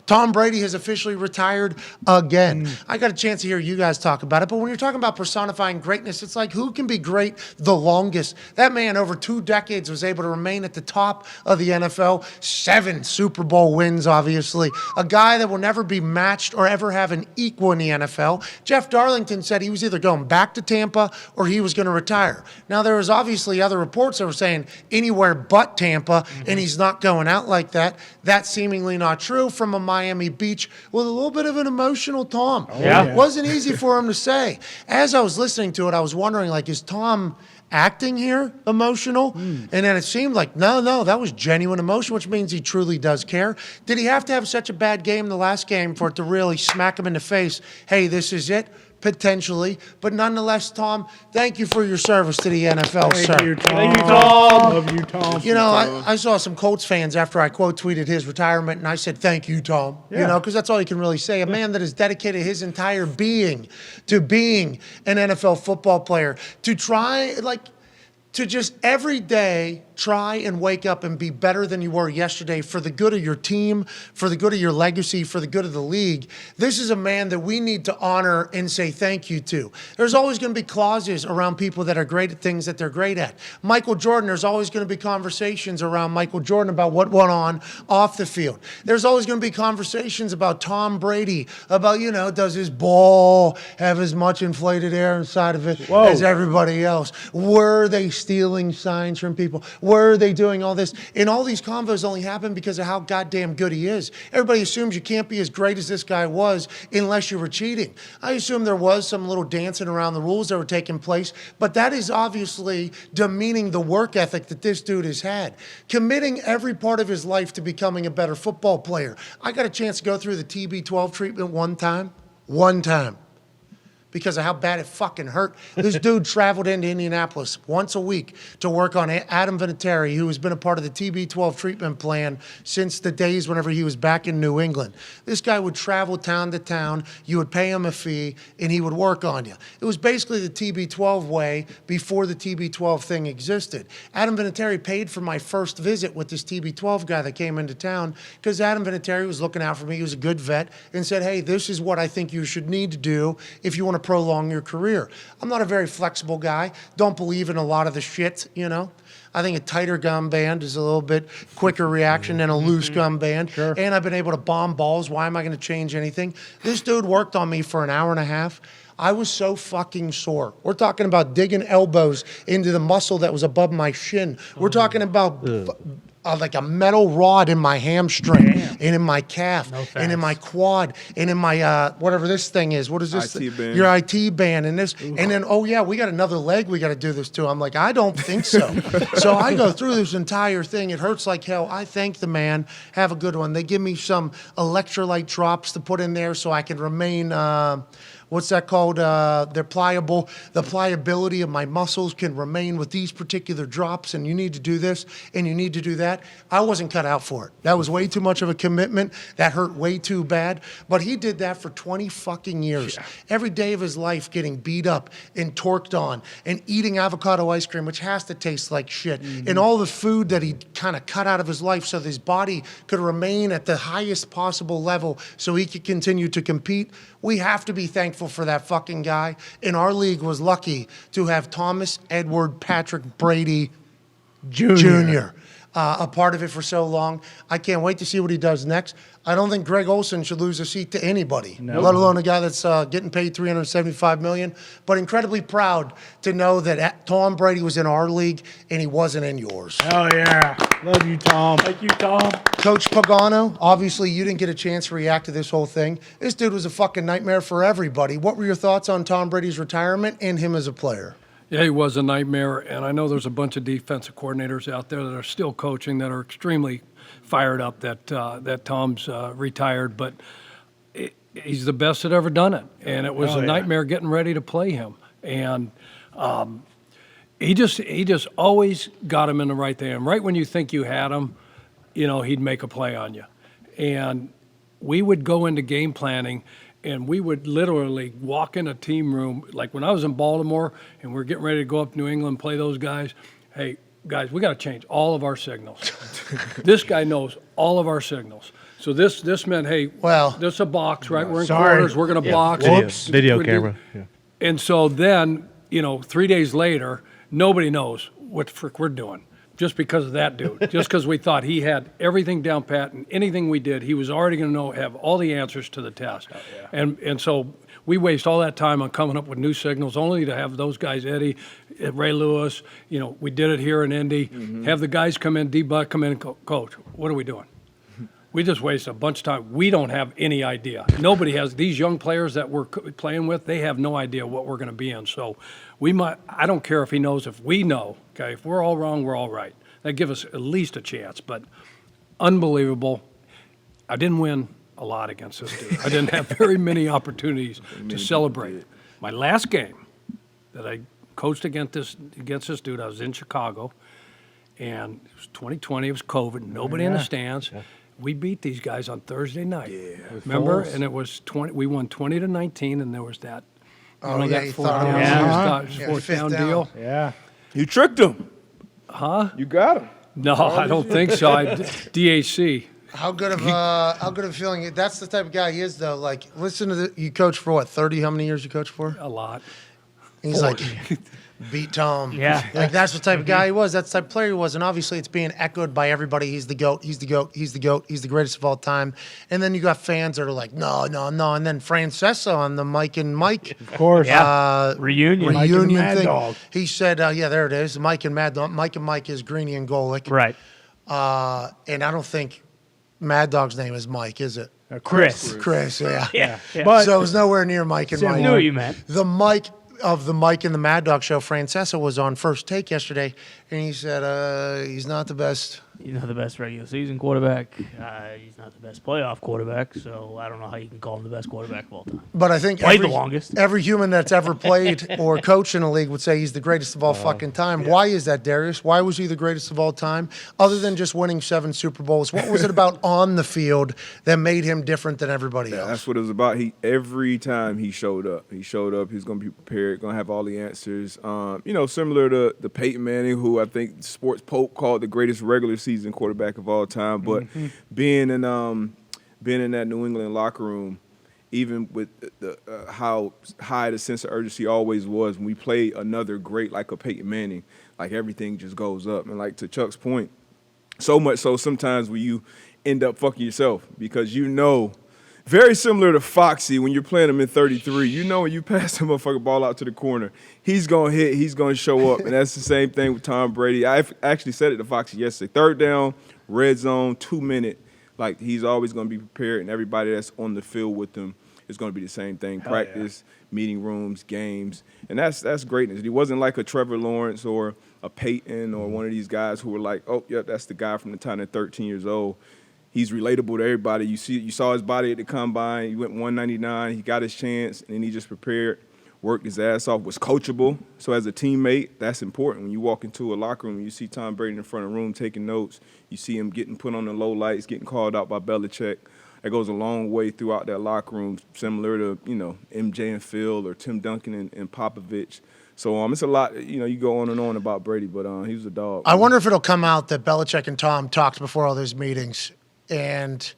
Tom Brady has officially retired again. I got a chance to hear you guys talk about it, but when you're talking about personifying greatness, it's like, who can be great the longest? That man over 2 decades was able to remain at the top of the NFL, 7 Super Bowl wins, obviously. A guy that will never be matched or ever have an equal in the NFL. Jeff Darlington said he was either going back to Tampa or he was going to retire. Now, there was obviously other reports that were saying anywhere but Tampa, and he's not going out like that. That's seemingly not true from a Miami Beach with a little bit of an emotional Tom. It wasn't easy for him to say. As I was listening to it, I was wondering, like, is Tom acting here emotional? And then it seemed like, no, that was genuine emotion, which means he truly does care. Did he have to have such a bad game the last game for it to really smack him in the face? Hey, this is it? Potentially. But nonetheless, Tom, thank you for your service to the NFL, sir. Thank you, Tom. Thank you, Tom. Love you, Tom. You know, I saw some Colts fans after I quote tweeted his retirement, and I said, thank you, Tom. You know, because that's all you can really say. A man that has dedicated his entire being to being an NFL football player, to try, like, to just every day try and wake up and be better than you were yesterday for the good of your team, for the good of your legacy, for the good of the league. This is a man that we need to honor and say thank you to. There's always going to be clauses around people that are great at things that they're great at. Michael Jordan, there's always going to be conversations around Michael Jordan about what went on off the field. There's always going to be conversations about Tom Brady, about, you know, does his ball have as much inflated air inside of it as everybody else? Were they stealing signs from people? Were they doing all this? And all these convos only happen because of how goddamn good he is. Everybody assumes you can't be as great as this guy was unless you were cheating. I assume there was some little dancing around the rules that were taking place, but that is obviously demeaning the work ethic that this dude has had. Committing every part of his life to becoming a better football player. I got a chance to go through the TB12 treatment one time. Because of how bad it fucking hurt. This dude traveled into Indianapolis once a week to work on Adam Vinatieri, who has been a part of the TB12 treatment plan since the days whenever he was back in New England. This guy would travel town to town, you would pay him a fee, and he would work on you. It was basically the TB12 way before the TB12 thing existed. Adam Vinatieri paid for my first visit with this TB12 guy that came into town because Adam Vinatieri was looking out for me. He was a good vet and said, hey, this is what I think you should need to do if you want to prolong your career. I'm not a very flexible guy. Don't believe in a lot of the shit, you know. I think a tighter gum band is a little bit quicker reaction than a loose gum band. And I've been able to bomb balls. Why am I going to change anything? This dude worked on me for an hour and a half. I was so fucking sore. We're talking about digging elbows into the muscle that was above my shin. We're talking about like a metal rod in my hamstring and in my calf and in my quad and in my whatever this thing is. What is this? IT band. Your IT band and this. And then, oh yeah, we got another leg we got to do this to. I'm like, I don't think so. So I go through this entire thing. It hurts like hell. I thank the man. Have a good one. They give me some electrolyte drops to put in there so I can remain what's that called? They're pliable. The pliability of my muscles can remain with these particular drops, and you need to do this, and you need to do that. I wasn't cut out for it. That was way too much of a commitment. That hurt way too bad. But he did that for 20 fucking years. Every day of his life getting beat up and torqued on and eating avocado ice cream, which has to taste like shit, and all the food that he kind of cut out of his life so that his body could remain at the highest possible level so he could continue to compete. We have to be thankful for that fucking guy. And our league was lucky to have Thomas Edward Patrick Brady Jr. A part of it for so long. I can't wait to see what he does next. I don't think Greg Olsen should lose a seat to anybody, let alone a guy that's getting paid $375 million. But incredibly proud to know that Tom Brady was in our league and he wasn't in yours. Hell yeah. Love you, Tom. Thank you, Tom. Coach Pagano, obviously you didn't get a chance to react to this whole thing. This dude was a fucking nightmare for everybody. What were your thoughts on Tom Brady's retirement and him as a player? Yeah, he was a nightmare, and I know there's a bunch of defensive coordinators out there that are still coaching that are extremely fired up that Tom's retired, but he's the best that ever done it, and it was a nightmare getting ready to play him, and he just always got him in the right thing. And right when you think you had him, you know, he'd make a play on you, and we would go into game planning. And we would literally walk in a team room, like when I was in Baltimore and we're getting ready to go up to New England, play those guys. Hey, guys, we got to change all of our signals. This guy knows all of our signals. So this meant, hey, Well, this is a box, right? We're in sorry. corners. We're going to box. Whoops. Video We're camera. Yeah. And so then, 3 days later, nobody knows what the frick we're doing just because of that dude. Just because we thought he had everything down pat and anything we did, he was already going to have all the answers to the test. Oh, yeah. And so we waste all that time on coming up with new signals only to have those guys, Eddie, Ray Lewis, we did it here in Indy, have the guys come in, D-Buck come in and go, Coach, what are we doing? We just wasted a bunch of time. We don't have any idea. Nobody has. These young players that we're playing with, they have no idea what we're going to be in. So I don't care if he knows, if we know, okay? If we're all wrong, we're all right. That gives us at least a chance. But unbelievable. I didn't win a lot against this dude. I didn't have very many opportunities to celebrate. My last game that I coached against this dude, I was in Chicago, and it was 2020. It was COVID. Nobody in the stands. Yeah. We beat these guys on Thursday night. Yeah. Remember? And it was 20. We won 20-19, and there was that. you fourth thought down, it was fourth down down. deal. Yeah. You tricked him. Huh? You got him. No, I don't think so. DHC. How good of a feeling? That's the type of guy he is, though. Like, listen to you coach for what? 30? How many years you coached for? A lot. He's like, beat Tom. Yeah. Like, that's the type of guy he was. That's the type of player he was. And obviously, it's being echoed by everybody. He's the GOAT. He's the GOAT. He's the GOAT. He's the greatest of all time. And then you got fans that are like, no. And then Francesa on the Mike and Mike. Of course. Reunion. Mike and Reunion Mad thing. Dog. He said, there it is. Mike and Mad Dog. Mike and Mike is Greeny and Golick. Right. And I don't think Mad Dog's name is Mike, is it? Chris. Chris, yeah. Yeah. But So it was nowhere near Mike and Mike. Knew what you meant. The Mike of the Mike and the Mad Dog show, Francesa, was on First Take yesterday, and he said he's not the best. He's not the best regular season quarterback. He's not the best playoff quarterback, so I don't know how you can call him the best quarterback of all time. But I think Played the longest. every human that's ever played or coached in a league would say he's the greatest of all fucking time. Yeah. Why is that, Darius? Why was he the greatest of all time? Other than just winning 7 Super Bowls, what was it about on the field that made him different than everybody else? That's what it was about. Every time he showed up, he's going to be prepared, going to have all the answers. Similar to the Peyton Manning, who I think Sports Pope called the greatest regular season quarterback of all time. But being in that New England locker room, even with how high the sense of urgency always was when we play another great like a Peyton Manning, like everything just goes up. And like to Chuck's point, so much so sometimes when you end up fucking yourself because very similar to Foxy when you're playing him in 33. When you pass the motherfucking ball out to the corner, he's going to hit, he's going to show up. And that's the same thing with Tom Brady. I actually said it to Foxy yesterday. 3rd down, red zone, 2-minute. Like, he's always going to be prepared, and everybody that's on the field with him is going to be the same thing. Practice, meeting rooms, games. And that's greatness. He wasn't like a Trevor Lawrence or a Peyton or one of these guys who were like, oh, yeah, that's the guy from the time they're 13 years old. He's relatable to everybody. You saw his body at the combine. He went 199. He got his chance, and then he just prepared, worked his ass off, was coachable. So as a teammate, that's important. When you walk into a locker room and you see Tom Brady in the front of the room taking notes, you see him getting put on the low lights, getting called out by Belichick. That goes a long way throughout that locker room, similar to, MJ and Phil or Tim Duncan and Popovich. So it's a lot, you go on and on about Brady, but he was a dog. I wonder if it'll come out that Belichick and Tom talked before all those meetings. And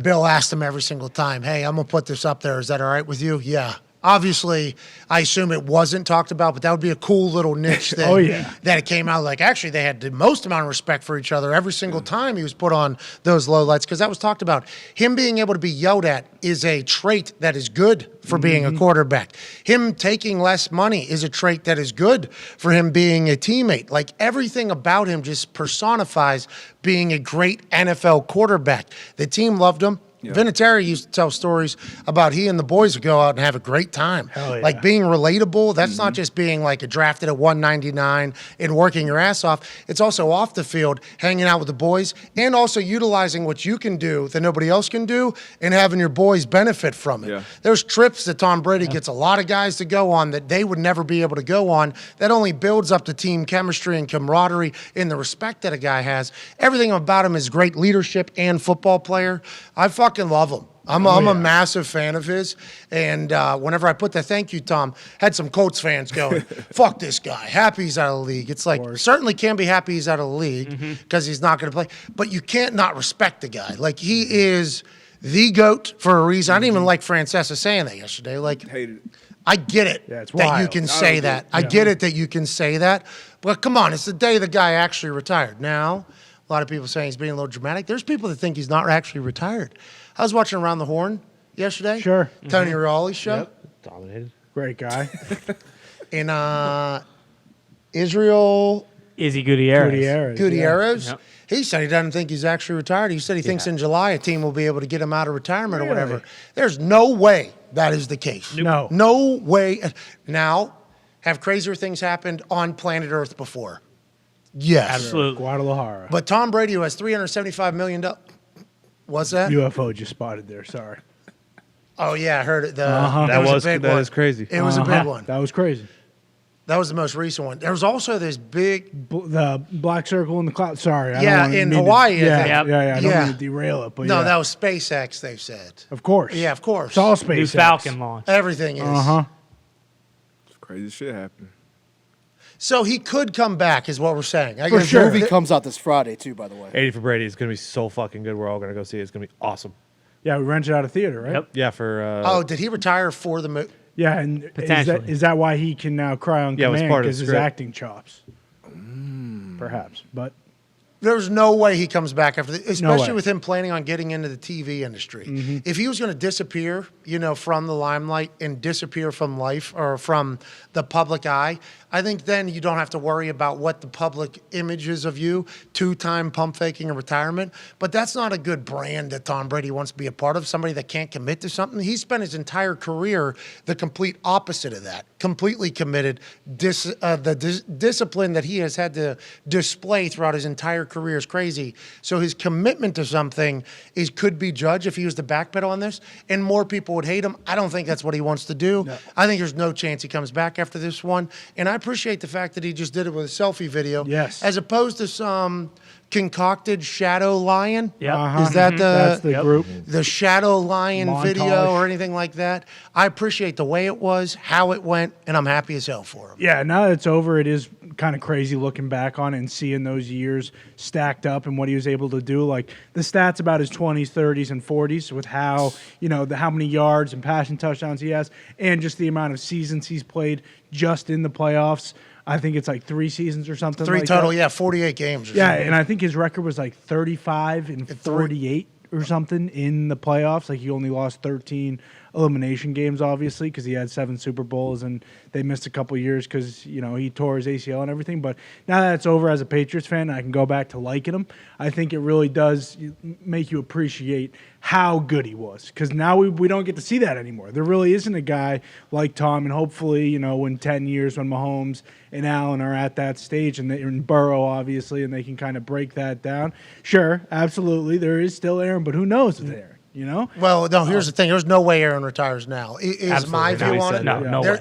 Bill asked him every single time, hey, I'm going to put this up there. Is that all right with you? Yeah. Obviously, I assume it wasn't talked about, but that would be a cool little niche thing that it came out like. Actually, they had the most amount of respect for each other every single time he was put on those low lights because that was talked about. Him being able to be yelled at is a trait that is good for being a quarterback. Him taking less money is a trait that is good for him being a teammate. Like, everything about him just personifies being a great NFL quarterback. The team loved him. Yeah. Vinatieri used to tell stories about he and the boys would go out and have a great time. Like being relatable, that's not just being like a drafted at 199 and working your ass off. It's also off the field, hanging out with the boys, and also utilizing what you can do that nobody else can do and having your boys benefit from it. Yeah. There's trips that Tom Brady gets a lot of guys to go on that they would never be able to go on. That only builds up the team chemistry and camaraderie and the respect that a guy has. Everything about him is great leadership and football player. I fucking love him. I'm a massive fan of his, and whenever I put the thank you, Tom, had some Colts fans going, "Fuck this guy, happy he's out of the league." It's like certainly can be happy he's out of the league because he's not going to play, but you can't not respect the guy. Like he is the GOAT for a reason. I didn't even like Francesa saying that yesterday. Like Hated it. I get it it's that you wild. can say that. I get it that you can say that, but come on, it's the day the guy actually retired. Now, a lot of people saying he's being a little dramatic. There's people that think he's not actually retired. I was watching Around the Horn yesterday. Sure. Tony Rawley's show. Dominated. Great guy. In Israel Izzy Gutierrez. Gutierrez. Yep. He said he doesn't think he's actually retired. He said he thinks in July a team will be able to get him out of retirement or whatever. There's no way that is the case. No. No way. Now, have crazier things happened on planet Earth before? Yes. Absolutely. Guadalajara. But Tom Brady, who has $375 million. What's that? UFO just spotted there. Sorry. Oh, yeah, I heard it. That is crazy. It was a big one. That was crazy. That was the most recent one. There was also this big. The black circle in the cloud. Sorry. I Yeah, don't in mean to- Hawaii, I Yeah, think. yeah, yeah. I don't Yeah. mean to derail it, but No, yeah. that was SpaceX, they said. Of course. Yeah, of course. It's all space. New Falcon launch. Everything is. Uh-huh. Crazy shit happened. So he could come back, is what we're saying. I For guess sure. the- Movie comes out this Friday too, by the way. 80 for Brady is going to be so fucking good. We're all going to go see it. It's going to be awesome. Yeah, we rented out a theater, right? Yep. Yeah, for Oh, did he retire for the movie? Yeah, and Potentially. is that why he can now cry on Yeah, it was command? part of the Because his script. acting chops. Perhaps. But There's no way he comes back after this, especially way. with him planning on getting into the TV industry. Mm-hmm. If he was going to disappear, from the limelight and disappear from life or from the public eye, I think then you don't have to worry about what the public image is of you, two-time pump faking and retirement. But that's not a good brand that Tom Brady wants to be a part of, somebody that can't commit to something. He spent his entire career the complete opposite of that, completely committed. The discipline that he has had to display throughout his entire career is crazy. So his commitment to something could be judged if he was to backpedal on this, and more people would hate him. I don't think that's what he wants to do. No. I think there's no chance he comes back after this one. And I appreciate the fact that he just did it with a selfie video. Yes. As opposed to some concocted shadow lion. Yep. Uh-huh. Is that that's the group. the shadow lion Montage. video or anything like that? I appreciate the way it was, how it went, and I'm happy as hell for him. Yeah, now that it's over, it is kind of crazy looking back on it and seeing those years stacked up and what he was able to do. Like the stats about his 20s, 30s, and 40s with how, how many yards and passing touchdowns he has and just the amount of seasons he's played just in the playoffs. I think it's like 3 seasons or something. Three like total, that. yeah, 48 games. Or Yeah, something. and I think his record was like 35 and 48 or something in the playoffs. Like he only lost 13 elimination games, obviously, because he had 7 Super Bowls and they missed a couple years because he tore his ACL and everything. But now that it's over, as a Patriots fan, I can go back to liking him. I think it really does make you appreciate how good he was, because now we don't get to see that anymore. There really isn't a guy like Tom, and hopefully, in 10 years when Mahomes and Allen are at that stage, and Burrow, obviously, and they can kind of break that down. Sure, absolutely, there is still Aaron, but who knows with Aaron, Well, no, here's the thing. There's no way Aaron retires now. Is Absolutely my not. view He on said it. no way.